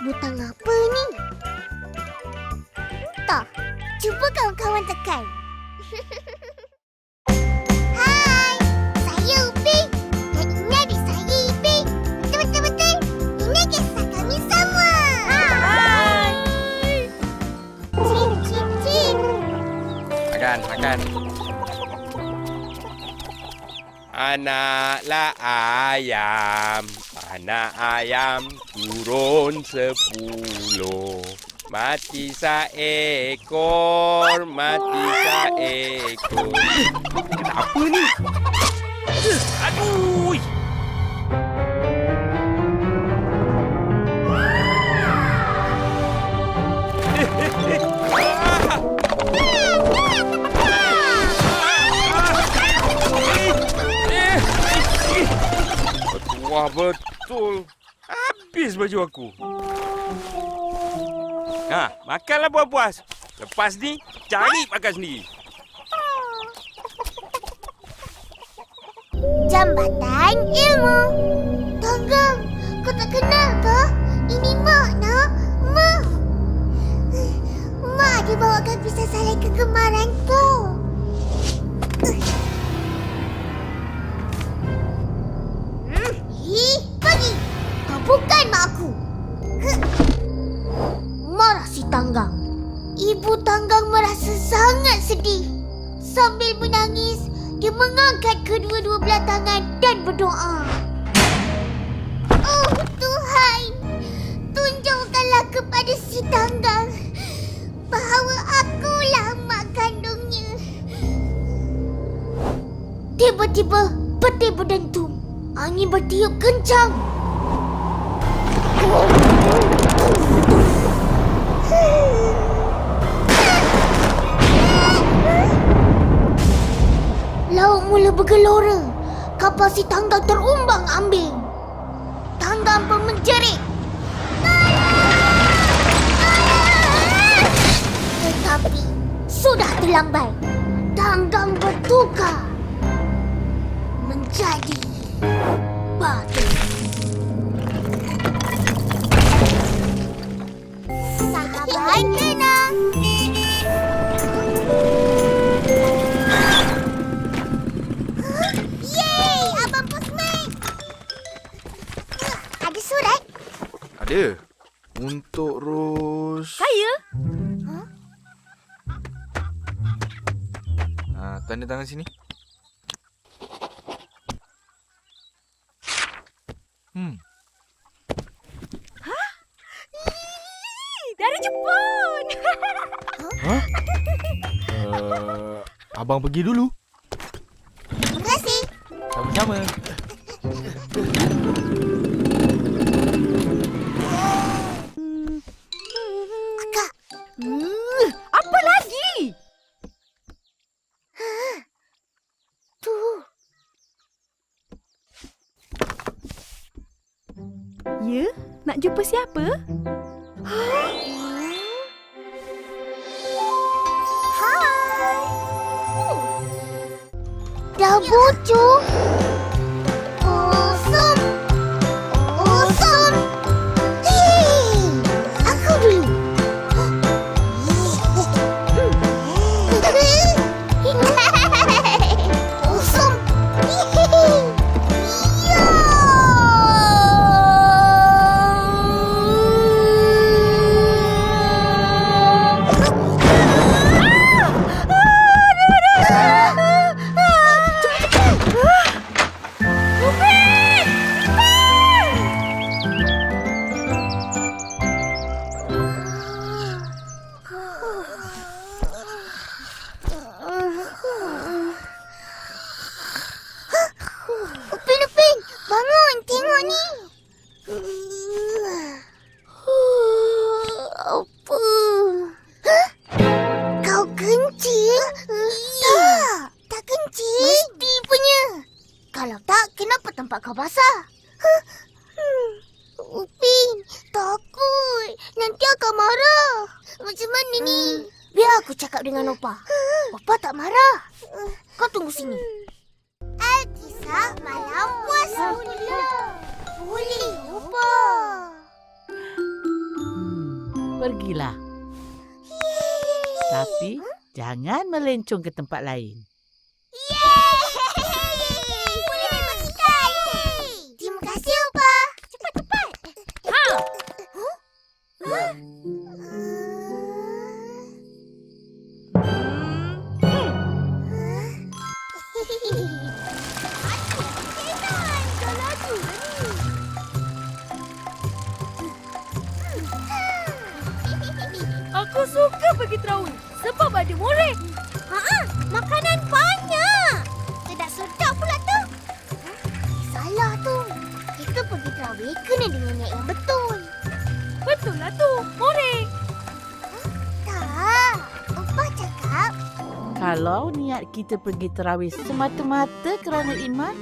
Butang apa ni? Entah. Cuba kawan-kawan tekan. Hai, saya Upin. Dan ini adik saya Ipin. Betul-betul. Ini kisah kami semua. Hai. Cin, cin, cin. Makan. Anaklah ayam, anak ayam turun 10. Mati seekor. Apa ni? Aduh! Wah, betul. Habis baju aku. Makanlah puas-puas. Lepas ni, cari makan sendiri. Jambatan ilmu. Tanggang, kau tak kenal ke? Ini Mak, nak. Mak. Mak dia bawakan pisang salai kegemaran tu. Pergi. Kau bukan mak aku. Marah si Tanggang. Ibu Tanggang merasa sangat sedih. Sambil menangis, dia mengangkat kedua-dua belah tangan dan berdoa. Oh Tuhan, tunjukkanlah kepada si Tanggang bahawa akulah mak kandungnya. Tiba-tiba petir berdentum. Angin bertiup kencang. Laut mula bergelora. Kapal si Tanggang terumbang-ambing. Tanggang pun menjerit. Tetapi sudah terlambat. Tanggang bertukar menjadi batu. Sahabat kena. Yeay, Abang Postman. Ada surat? Ada. Untuk Ros. Saya? Tanda tangan sini. Dari Jepun. Abang pergi dulu. Terima kasih. Sama-sama. Akak. Apa lagi? Tu. Ya? Nak jumpa siapa? Hai. Dah bocor. Awesome. Awesome. Hei. Aku dulu. Awesome. Upin, bangun, tengok ni. Apa? Kau kencing? Tak kencing. Mesti punya. Kalau tak, kenapa tempat kau basah? Upin, takut. Nanti akak marah. Macam mana ni? Biar aku cakap dengan Opa. Opa tak marah. Kau tunggu sini. Alkisah Malam Puasa. Boleh, Opa. pergilah. Tapi jangan melencong ke tempat lain. Boleh memang sekali. Terima kasih, Opa. Cepat. Aku suka pergi terawih sebab ada murid. Makanan banyak. Sedap pula tu. Salah tu. Kita pergi terawih kena dengan niat yang betul. Betul lah tu, murid. Tak. Opa cakap Kalau niat kita pergi terawih semata-mata kerana iman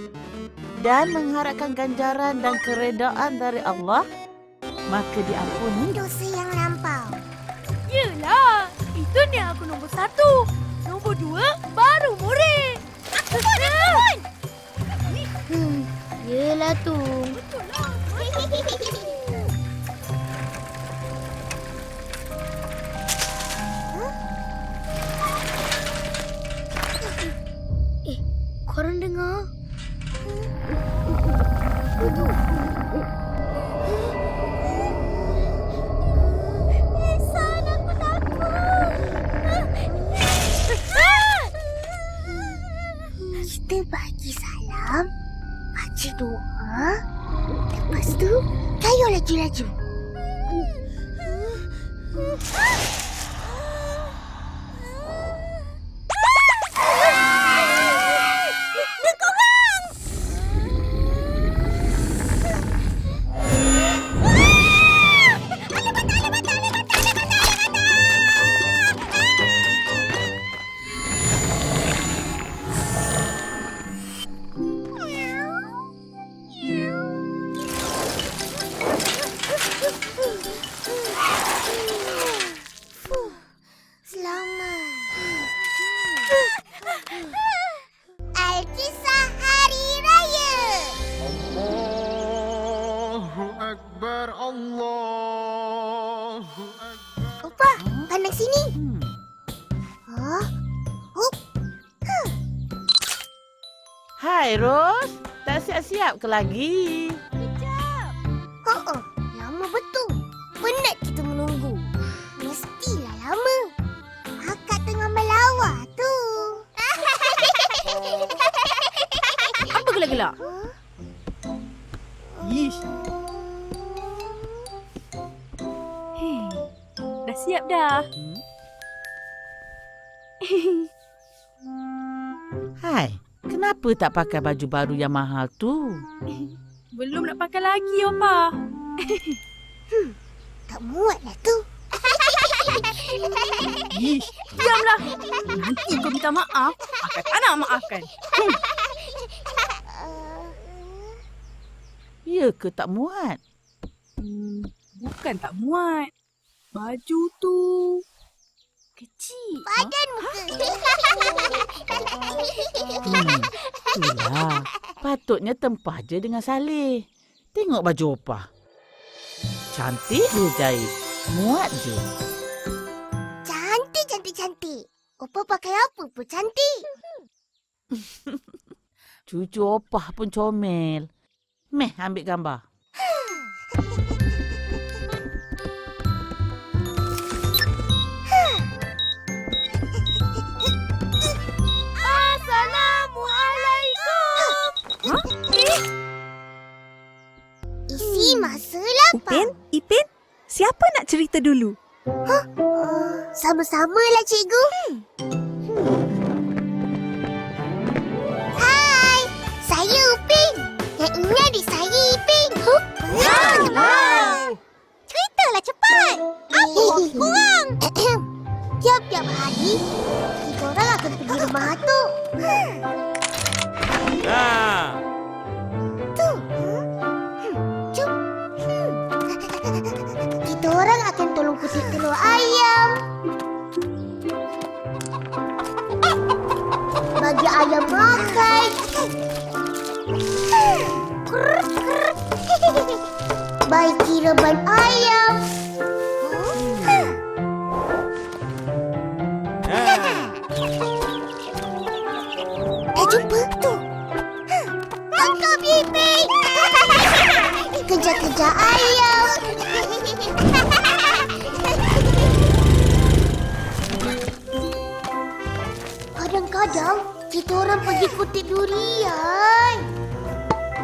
dan mengharapkan ganjaran dan keredaan dari Allah, maka diampuni. dosa yang lampau. Yelah, itu niat aku nombor 1. Nombor 2, baru murid. Aku pun. Yelah tu. Betul lah. Korang dengar? Ihsan, aku takut. Kita bagi salam, baca doa, lepas tu kayu laju-laju. Selamat. Alkisah Hari Raya. Allahu Akbar, Allahu Akbar. Opa, pandang sini. Oh. Hai Ros, tak siap-siap ke lagi? Oh, lama betul. Penat kita menunggu. Mestilah lama. Akak tengah melawak tu. Apa gelak-gelak? Yish. Dah siap dah. Hai, kenapa tak pakai baju baru yang mahal tu? Belum nak pakai lagi, Opa. Tak muat lah tu. Yish, diamlah. Nanti kau minta maaf, akan tak nak maafkan. Ya ke tak muat? Bukan tak muat. Baju tu kecil. Badan muka. Itulah. Patutnya tempah je dengan Saleh. Tengok baju Opa. Cantik dia jahit. Muat je. Cantik. Opa pakai apa pun cantik. Cucu Opa pun comel. Meh, ambil gambar. Assalamualaikum. Isi masa lapang. Ipin, siapa nak cerita dulu? Sama-samalah cikgu. Hai, saya Upin. Yang ini adik saya Ipin. Ceritalah cepat. Apa kurang? Tiap-tiap hari, kita orang akan pergi rumah atuk. Tu. Jom. Kita orang akan tolong kutip telur ayam. Bagi ayam makan. Baiki reban ayam. Jumpa tu. Tangkap Ipin. Kejar-kejar ayam. Kadang-kadang kita orang pergi kutip durian.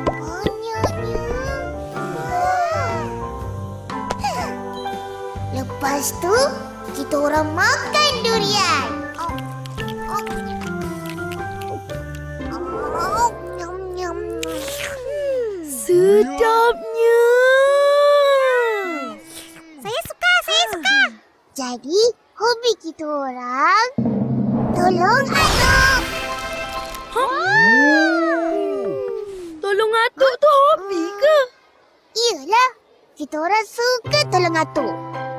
Banyaknya. Lepas tu, kita orang makan durian. Sedapnya. Saya suka. Jadi, hobi kita orang tolong atuk. Tolong atuk tu hobi ke? Iyalah, kita orang suka tolong atuk.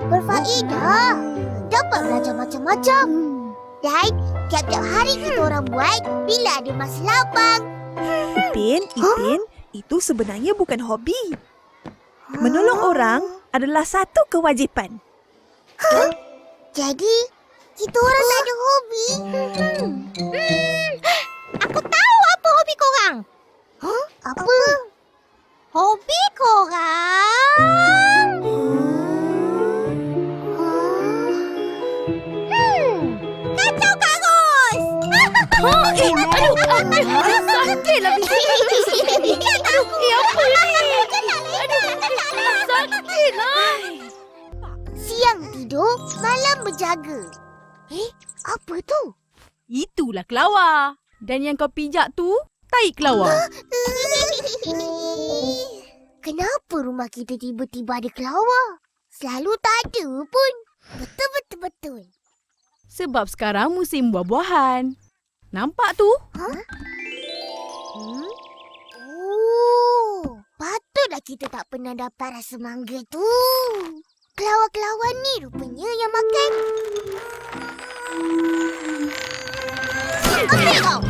Berfaedah. Dapat belajar macam-macam. Dan tiap-tiap hari kita orang buat bila ada masa lapang. Ipin, itu sebenarnya bukan hobi. Menolong orang adalah satu kewajipan. Jadi, kita orang tak ada hobi. Aku tahu apa hobi korang. Apa? Hobi korang? Kacau Kak Ros! Sakitlah bising. Aduh, apa ni? Sakitlah. Siang tidur, malam berjaga. Apa tu? Itulah kelawar. Dan yang kau pijak tu, tai kelawar. Kenapa rumah kita tiba-tiba ada kelawar? Selalu tak ada pun. Betul. Sebab sekarang musim buah-buahan. Nampak tu? Oh, patutlah kita tak pernah dapat rasa mangga tu. Kelawar-kelawar ni rupanya yang makan. Ambil kau!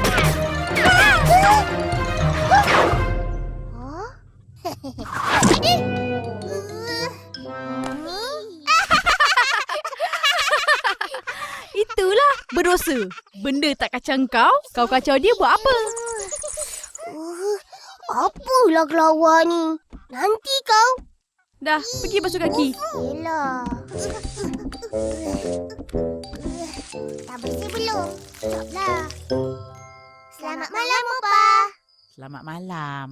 Itulah berdosa. Benda tak kacau kau kacau dia buat apa? Apalah kelawar ni? Nanti kau. Dah, pergi basuh kaki. Yelah. Tak bersih belum? Jawablah. Selamat malam, Opa. Selamat malam.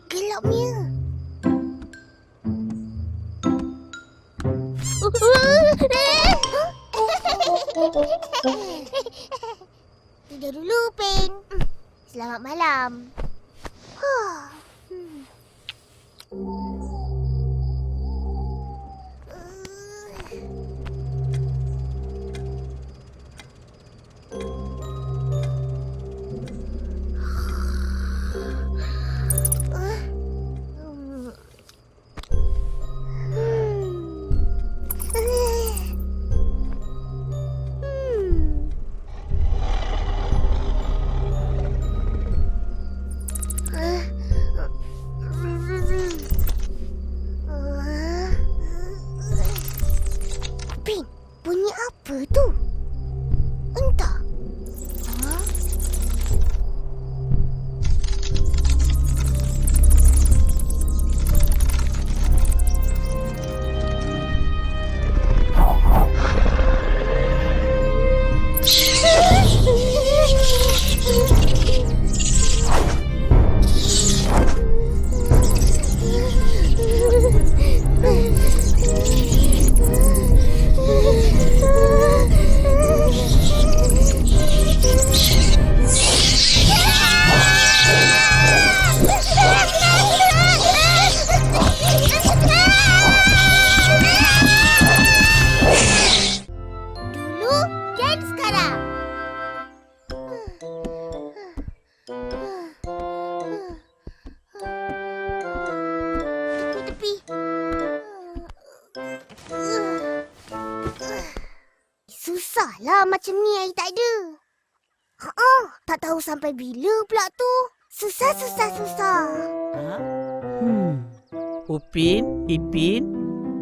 Gelapnya. Tidur dulu, Pen. Selamat malam. Pin, bunyi apa tu? Entah. Dulu dan sekarang. Tepi-tepi. Susahlah macam ni air tak ada. Tak tahu sampai bila pula tu. Susah. Upin, Ipin,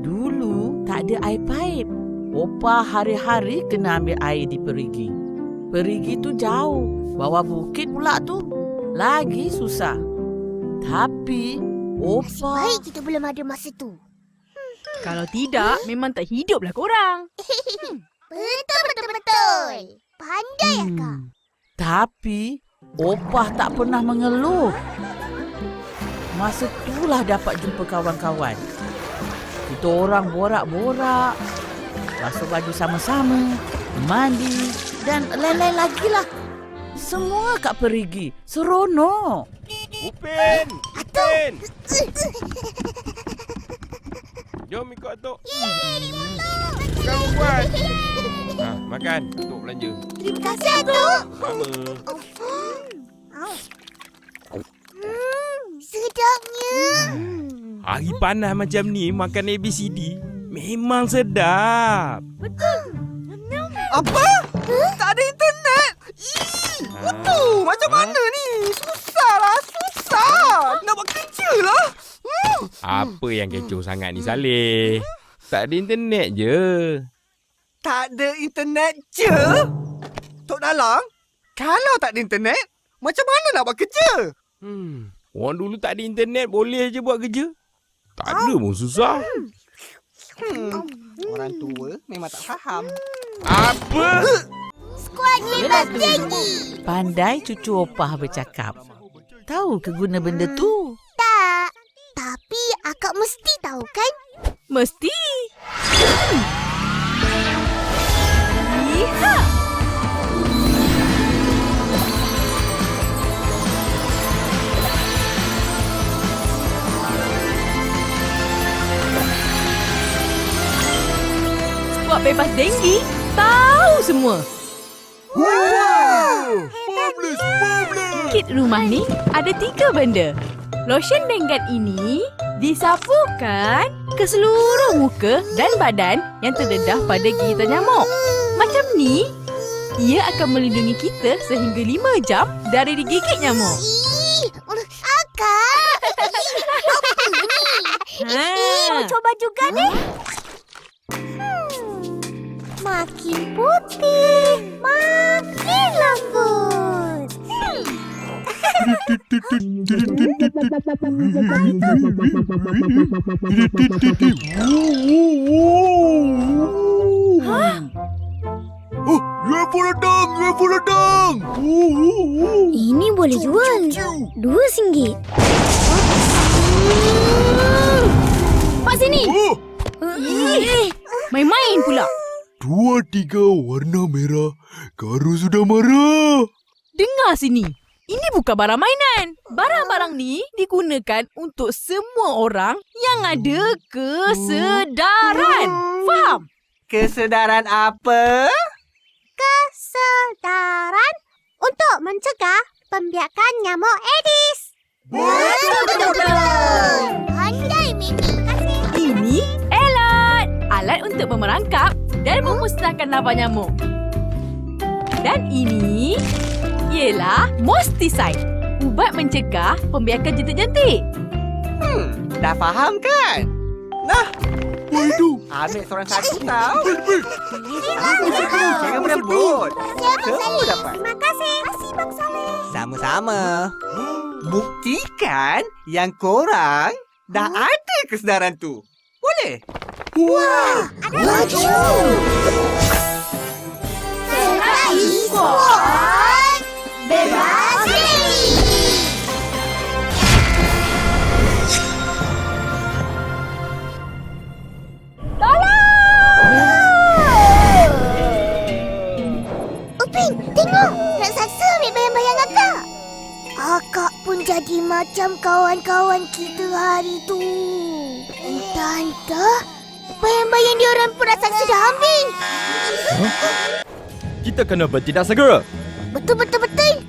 Dulu tak ada air paip. Opa hari-hari kena ambil air di perigi. Perigi tu jauh, bawah bukit pula tu. Lagi susah. Tapi Opa... Baik kita belum ada masa tu. Kalau tidak, memang tak hiduplah korang. Betul. Pandai Akak. Tapi Opah tak pernah mengeluh. Masa itulah dapat jumpa kawan-kawan. Kita orang borak-borak, basuh baju sama-sama, mandi dan lain-lain lagi lah. Semua kat perigi. Seronok. Upin! Upin! Jom ikut Atuk. Bukan buat. Makan. Atuk belanja. Terima kasih, Atuk. Sama. Sedapnya. Hari panas macam ni, makan ABCD memang sedap. Apa? Tak ada internet? Betul. Macam mana ni? Susah. Nak buat kerja lah. Apa yang kecoh sangat ni, Saleh? Tak ada internet je. Tak ada internet je? Tok Dalang, kalau tak ada internet, macam mana nak buat kerja? Orang dulu tak ada internet, boleh je buat kerja. Tak ada pun susah. Orang tua memang tak faham. Apa? Skuad bebas tinggi. Pandai cucu Opah bercakap. Tahu ke guna benda tu? Tak. Tapi Akak mesti tahu kan? Mesti. Lihat. Skuad bebas denggi tahu semua. Kit rumah ni ada 3 benda. Lotion Denggan ini disapukan ke seluruh muka dan badan yang terdedah pada gigitan nyamuk. Macam ni, ia akan melindungi kita sehingga 5 jam dari digigit nyamuk. Akak. Mau coba juga ni. Makin putih, makin lembut. UFO datang. Ini boleh jual. RM2. Pak sini. Main-main pula. 2, 3 warna merah. Karo sudah marah. Dengar sini. Ini bukan barang mainan. Barang-barang ni digunakan untuk semua orang yang ada kesedaran. Faham? Kesedaran apa? Kesedaran untuk mencegah pembiakan nyamuk Aedes. Betul. Pandai, Mimi. Ini alat. Alat untuk memerangkap dan memusnahkan larva nyamuk. Dan ini ialah Mosticide. Ubat mencegah pembiakan jentik-jentik. Dah faham kan? Nah, Waduh. ambil seorang satu tau. Jangan berebut. Semua dapat. Terima kasih. Bang Saleh. Sama-sama. Buktikan yang korang dah ada kesedaran tu. Boleh? Laju. Skuad bebas tinggi. Upin, tengok. Raksasa ambil bayang-bayang Akak. Akak pun jadi macam kawan-kawan kita hari tu. Entah, bayang-bayang diorang pun raksasa dah ambil. Kita kena bertindak segera. Betul.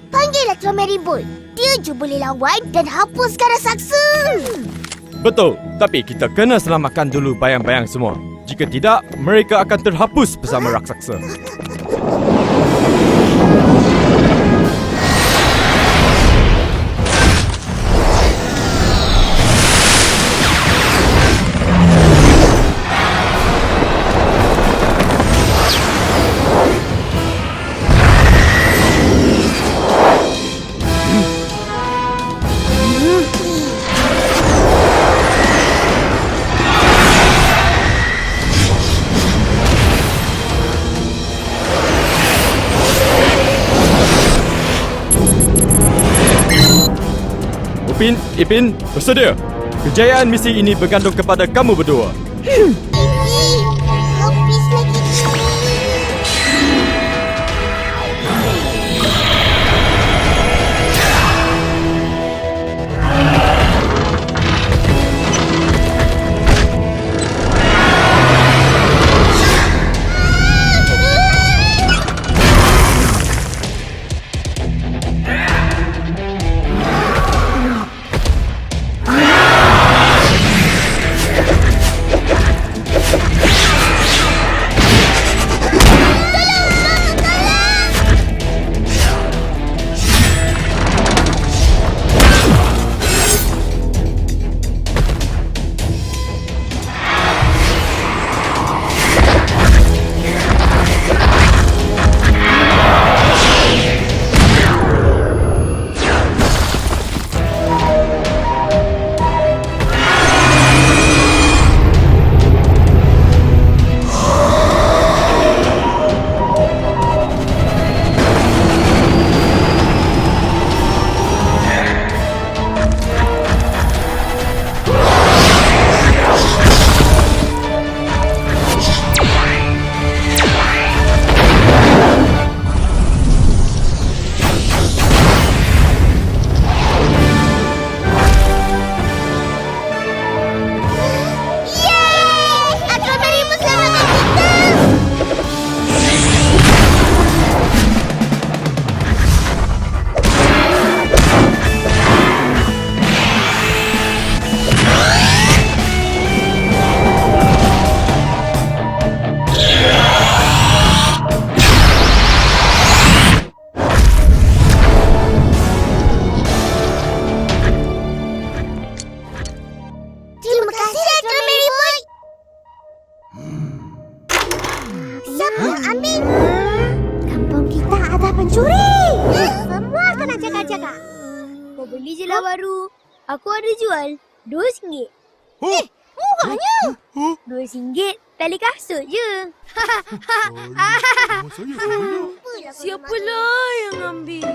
Panggillah Tuan Maribol. Dia je boleh lawan dan hapuskan raksasa. Betul, tapi kita kena selamatkan dulu bayang-bayang semua. Jika tidak, mereka akan terhapus bersama raksasa. Ipin, bersedia. Kejayaan misi ini bergantung kepada kamu berdua. Habis lagi ni. Terima kasih, Aturan Mary Boy. Siapa yang ambil? Kampung kita ada pencuri. Semua kena jaga-jaga. Kau beli je lah baru. Aku ada jual RM2. Murahnya. RM2 tali kasut je. Siapalah yang ambil?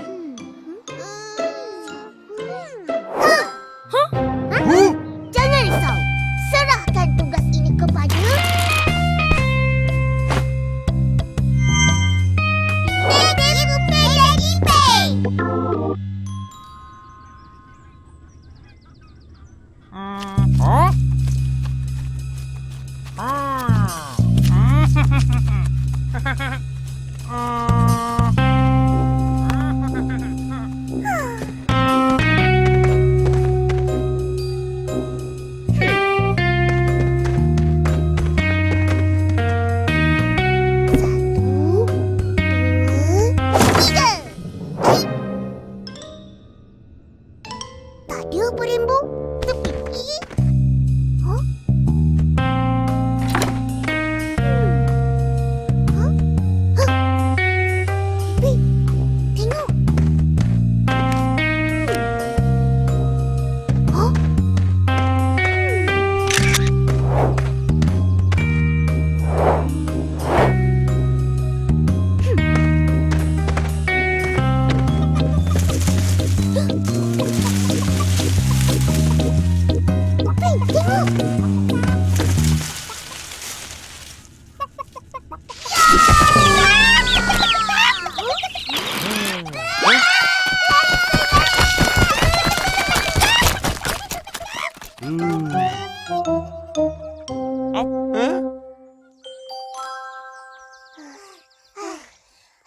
Jangan risau. Serahkan tugas ini kepada Dia berembung tepi. Hah? Hah? Hah? Tepi. Tengok. Hah?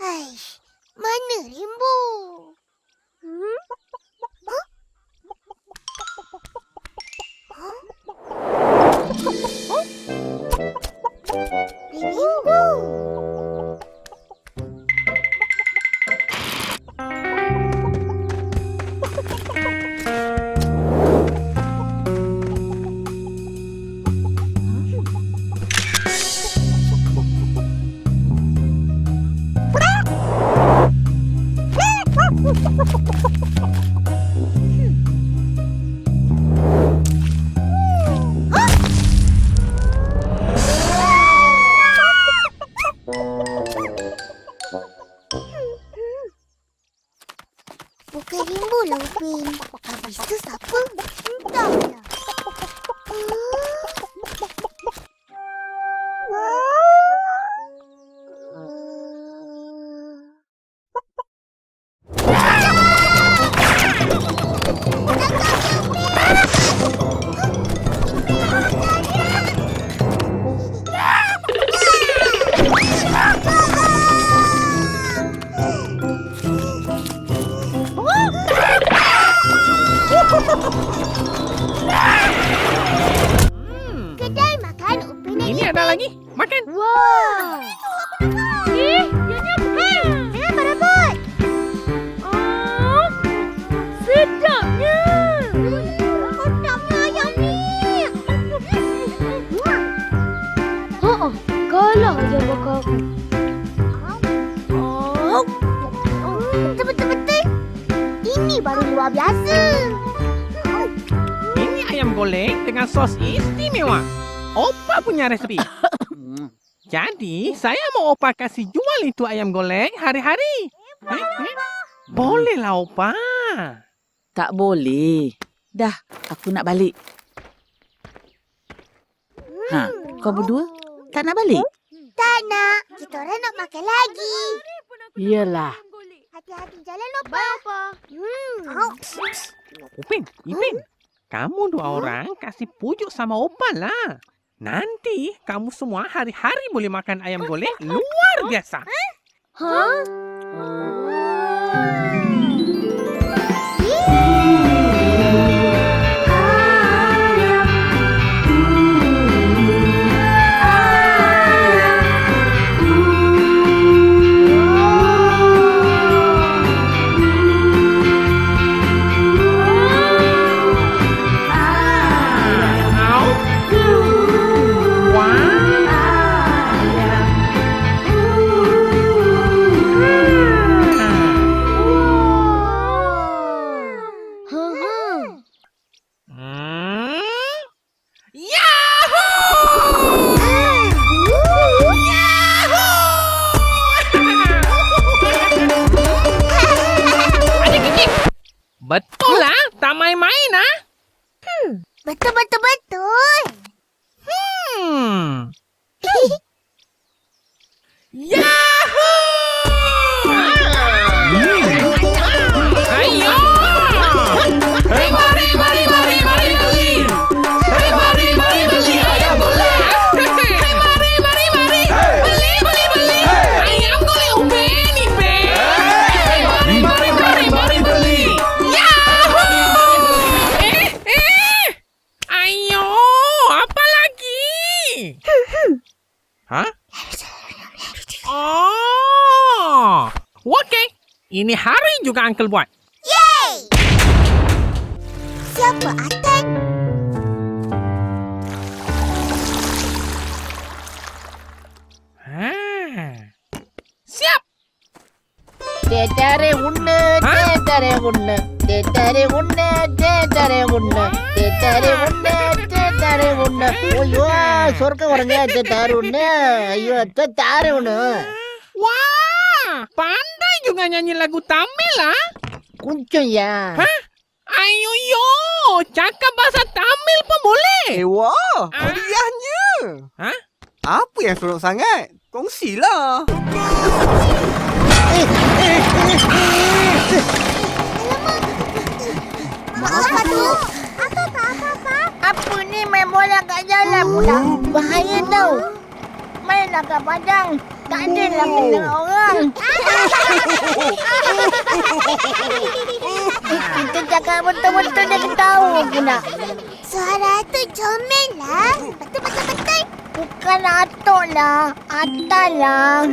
Aish, mana Rimbo? Rimbo. Ini ada lagi. Makan. Wow. Kenapa dapat? Sedapnya. Sedapnya ayam ni. Kalah je bakal aku. Betul-betul. Ini baru luar biasa. Ini ayam goreng dengan sos istimewa. Opa punya resepi. Jadi, saya mau Opa kasih jual itu ayam goreng hari-hari. Bolehlah Opa. Tak boleh. Dah, aku nak balik. Kau berdua tak nak balik? Tak nak. Kita orang nak makan lagi. Iyalah. Hati-hati jalan, Opa. Bye, Opa. Upin, Ipin. Kamu dua orang kasih pujuk sama Opa lah. Nanti kamu semua hari-hari boleh makan ayam goreng luar biasa. Betul lah, tak main-main ah. Betul. Yahoo! Ayo! Mari beli. Ayam goreng. Mari. Beli. Ayam goreng Upin, Ipin. Mari beli. Yahoo! Ayo, apa lagi? Hah? Oh, okey. Ini hari juga Uncle buat. Yeay! Siapa Atan? Siap. Tetare unne. Ayyo, சொர்க்க வரங்க tetare Ayyo, tetare unne. Wah, pandai juga nyanyi lagu Tamil ah. Kunci ya. Hah? Ayo yo, cakap bahasa Tamil pun boleh. Wah, meriahnya. Hah? Apa yang seronok sangat? Kongsilah. Apa tu? Apa ni main bola kat jalan pula? Bahaya tau. Mainlah kat padang. Tak adalah kena orang. Kita cakap betul-betul dia tahu pula. Suara tu comel lah. Betul. Bukan atuk lah. Atal lah.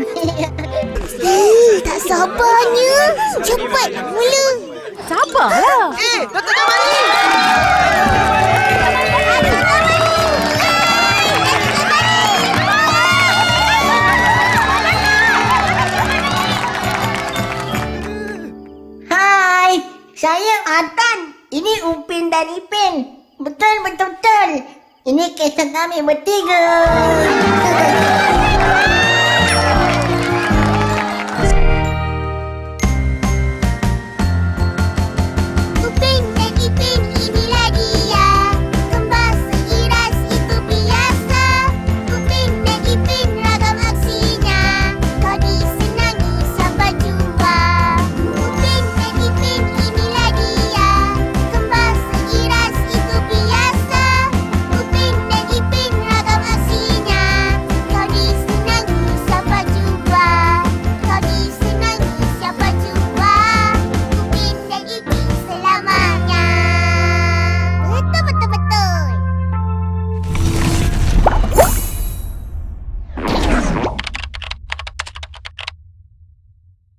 Tak sabarnya. Cepat mula. Sabarlah. Datuk Jamali! Hai, saya Atan. Ini Upin dan Ipin. Betul. Ini kisah kami bertiga.